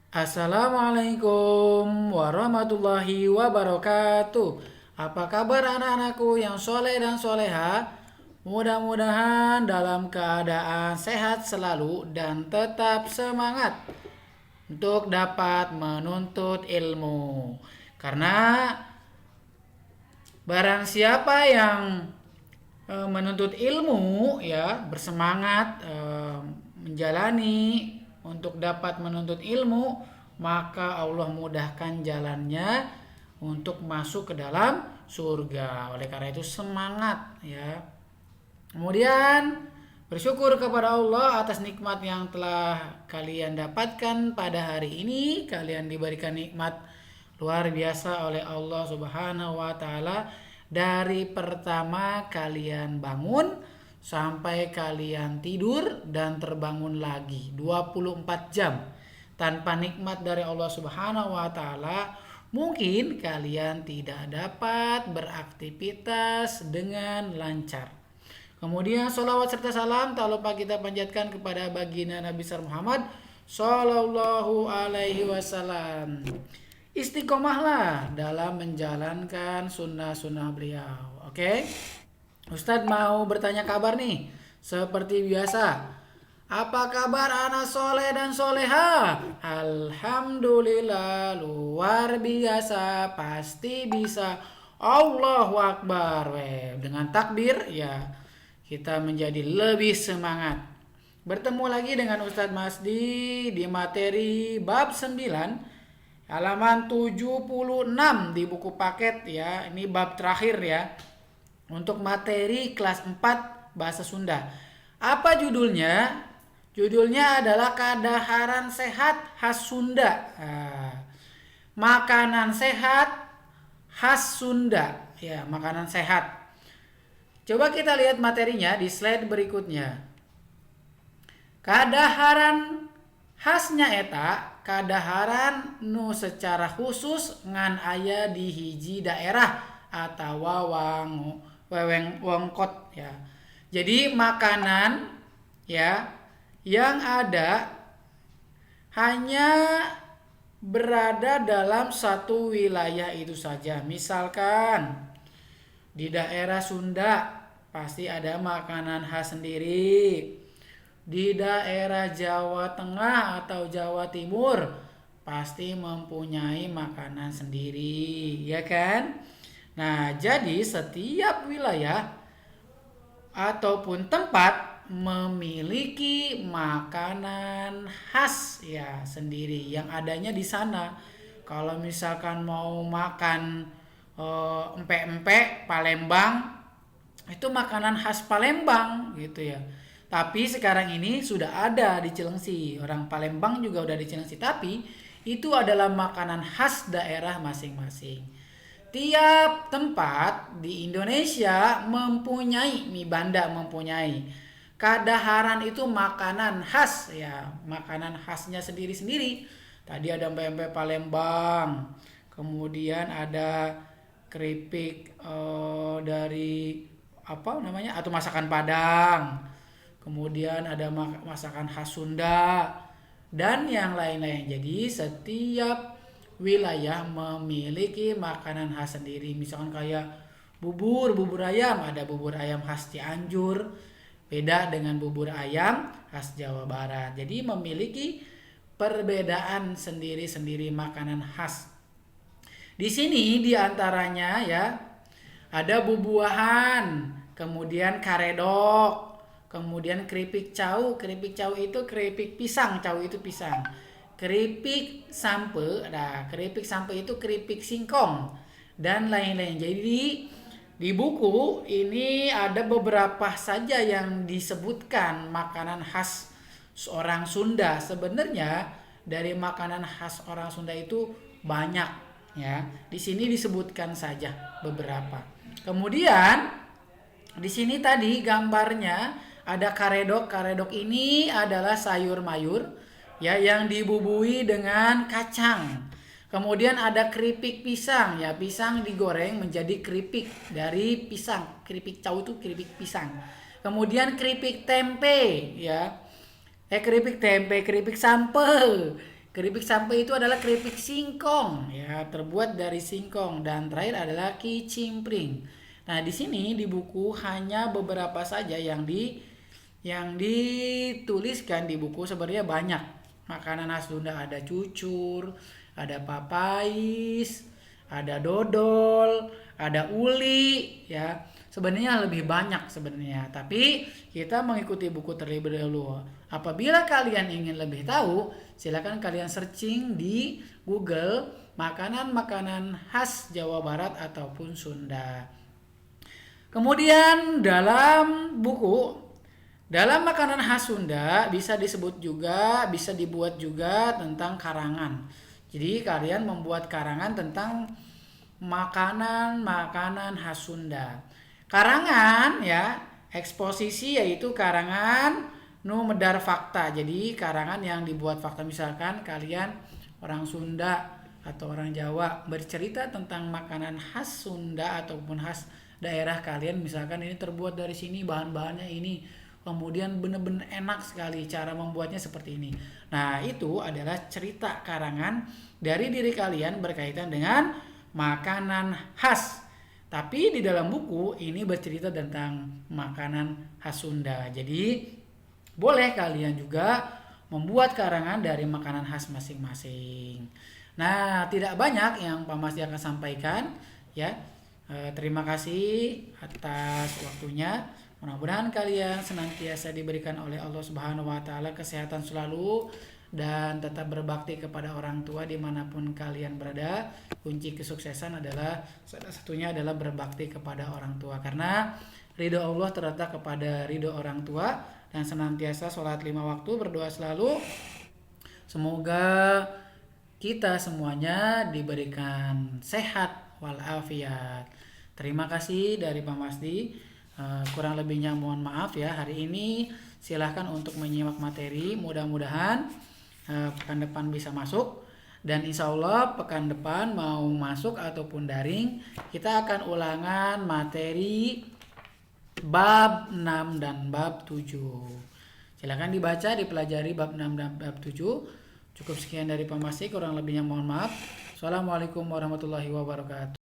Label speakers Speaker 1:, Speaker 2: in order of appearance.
Speaker 1: Assalamualaikum warahmatullahi wabarakatuh. Apa kabar anak-anakku yang soleh dan soleha? Mudah-mudahan dalam keadaan sehat selalu dan tetap semangat untuk dapat menuntut ilmu. Karena barang siapa yang menuntut ilmu ya bersemangat menjalani untuk dapat menuntut ilmu, maka Allah mudahkan jalannya untuk masuk ke dalam surga. Oleh karena itu semangat ya. Kemudian bersyukur kepada Allah atas nikmat yang telah kalian dapatkan pada hari ini. Kalian diberikan nikmat luar biasa oleh Allah Subhanahu wa taala dari pertama kalian bangun sampai kalian tidur dan terbangun lagi 24 jam. Tanpa nikmat dari Allah Subhanahu wa taala, mungkin kalian tidak dapat beraktivitas dengan lancar. Kemudian sholawat serta salam tak lupa kita panjatkan kepada baginda Nabi besar Muhammad Sallallahu Alaihi Wasallam. Istiqomahlah dalam menjalankan sunnah-sunnah beliau. Oke? Ustadz mau bertanya kabar nih. Seperti biasa. Apa kabar anak soleh dan soleha? Alhamdulillah luar biasa. Pasti bisa. Allahu Akbar. Dengan takbir ya kita menjadi lebih semangat. Bertemu lagi dengan Ustadz Masdi di materi bab 9 halaman 76 di buku paket ya. Ini bab terakhir ya. Untuk materi kelas 4 bahasa Sunda. Apa judulnya? Judulnya adalah kadaharan sehat khas Sunda. Makanan sehat khas Sunda. Ya, makanan sehat. Coba kita lihat materinya di slide berikutnya. Kadaharan khasnya eta kadaharan nu secara khusus ngan aya di hiji daerah atau wewengkot ya. Jadi makanan ya yang ada hanya berada dalam satu wilayah itu saja. Misalkan di daerah Sunda pasti ada makanan khas sendiri. Di daerah Jawa Tengah atau Jawa Timur pasti mempunyai makanan sendiri, ya kan? Nah, jadi setiap wilayah ataupun tempat memiliki makanan khas ya sendiri yang adanya di sana. Kalau misalkan mau makan empek-empek Palembang, itu makanan khas Palembang gitu ya. Tapi sekarang ini sudah ada di Cilengsi. Orang Palembang juga udah di Cilengsi. Tapi itu adalah makanan khas daerah masing-masing. Tiap tempat di Indonesia mempunyai, mie Banda mempunyai. Kadaharan itu makanan khas ya. Makanan khasnya sendiri-sendiri. Tadi ada pempek Palembang. Kemudian ada keripik dari apa namanya? Atau masakan Padang. Kemudian ada masakan khas Sunda dan yang lain-lain. Jadi setiap wilayah memiliki makanan khas sendiri. Misalkan kayak bubur ayam, ada bubur ayam khas Cianjur, beda dengan bubur ayam khas Jawa Barat. Jadi memiliki perbedaan sendiri-sendiri makanan khas. Di sini diantaranya ya ada bubuahan, kemudian karedok, kemudian keripik cau itu keripik pisang, cau itu pisang. Keripik sampe, nah keripik sampe itu keripik singkong dan lain-lain. Jadi di buku ini ada beberapa saja yang disebutkan makanan khas orang Sunda. Sebenarnya dari makanan khas orang Sunda itu banyak ya. Di sini disebutkan saja beberapa. Kemudian di sini tadi gambarnya ada karedok. Karedok ini adalah sayur mayur ya yang dibubui dengan kacang. Kemudian ada keripik pisang ya, pisang digoreng menjadi keripik dari pisang. Keripik cau itu keripik pisang. Kemudian keripik tempe ya. Keripik tempe, keripik sampe, Keripik sampai itu adalah keripik singkong ya, terbuat dari singkong, dan terakhir adalah kicimpring. Nah, di sini di buku hanya beberapa saja yang dituliskan di buku, sebenarnya banyak. Makanan khas Sunda ada cucur, ada papais, ada dodol, ada uli ya. Sebenarnya lebih banyak sebenarnya, tapi kita mengikuti buku terlebih dahulu. Apabila kalian ingin lebih tahu, silakan kalian searching di Google makanan-makanan khas Jawa Barat ataupun Sunda. Kemudian dalam makanan khas Sunda bisa dibuat juga tentang karangan. Jadi kalian membuat karangan tentang makanan khas Sunda. Karangan ya, eksposisi yaitu karangan nu medar fakta. Jadi karangan yang dibuat fakta, misalkan kalian orang Sunda atau orang Jawa bercerita tentang makanan khas Sunda ataupun khas daerah kalian, misalkan ini terbuat dari sini, bahan-bahannya ini, kemudian benar-benar enak sekali, cara membuatnya seperti ini. Nah, itu adalah cerita karangan dari diri kalian berkaitan dengan makanan khas. Tapi di dalam buku ini bercerita tentang makanan khas Sunda. Jadi boleh kalian juga membuat karangan dari makanan khas masing-masing. Nah, tidak banyak yang Pak Masdi akan sampaikan ya. Terima kasih atas waktunya. Mudah-mudahan kalian senantiasa diberikan oleh Allah Subhanahu wa taala kesehatan selalu dan tetap berbakti kepada orang tua dimanapun kalian berada. Kunci kesuksesan adalah salah satunya adalah berbakti kepada orang tua, karena ridho Allah terletak kepada ridho orang tua. Dan senantiasa sholat 5 waktu, berdoa selalu semoga kita semuanya diberikan sehat walafiat. Terima kasih dari Pak Masdi. Kurang lebihnya mohon maaf ya. Hari ini silahkan untuk menyimak materi, mudah-mudahan pekan depan bisa masuk, dan insya Allah pekan depan mau masuk ataupun daring, kita akan ulangan materi bab 6 dan bab 7. Silakan dibaca, dipelajari bab 6 dan bab 7. Cukup sekian dari Pak Masdi, kurang lebihnya mohon maaf. Assalamualaikum warahmatullahi wabarakatuh.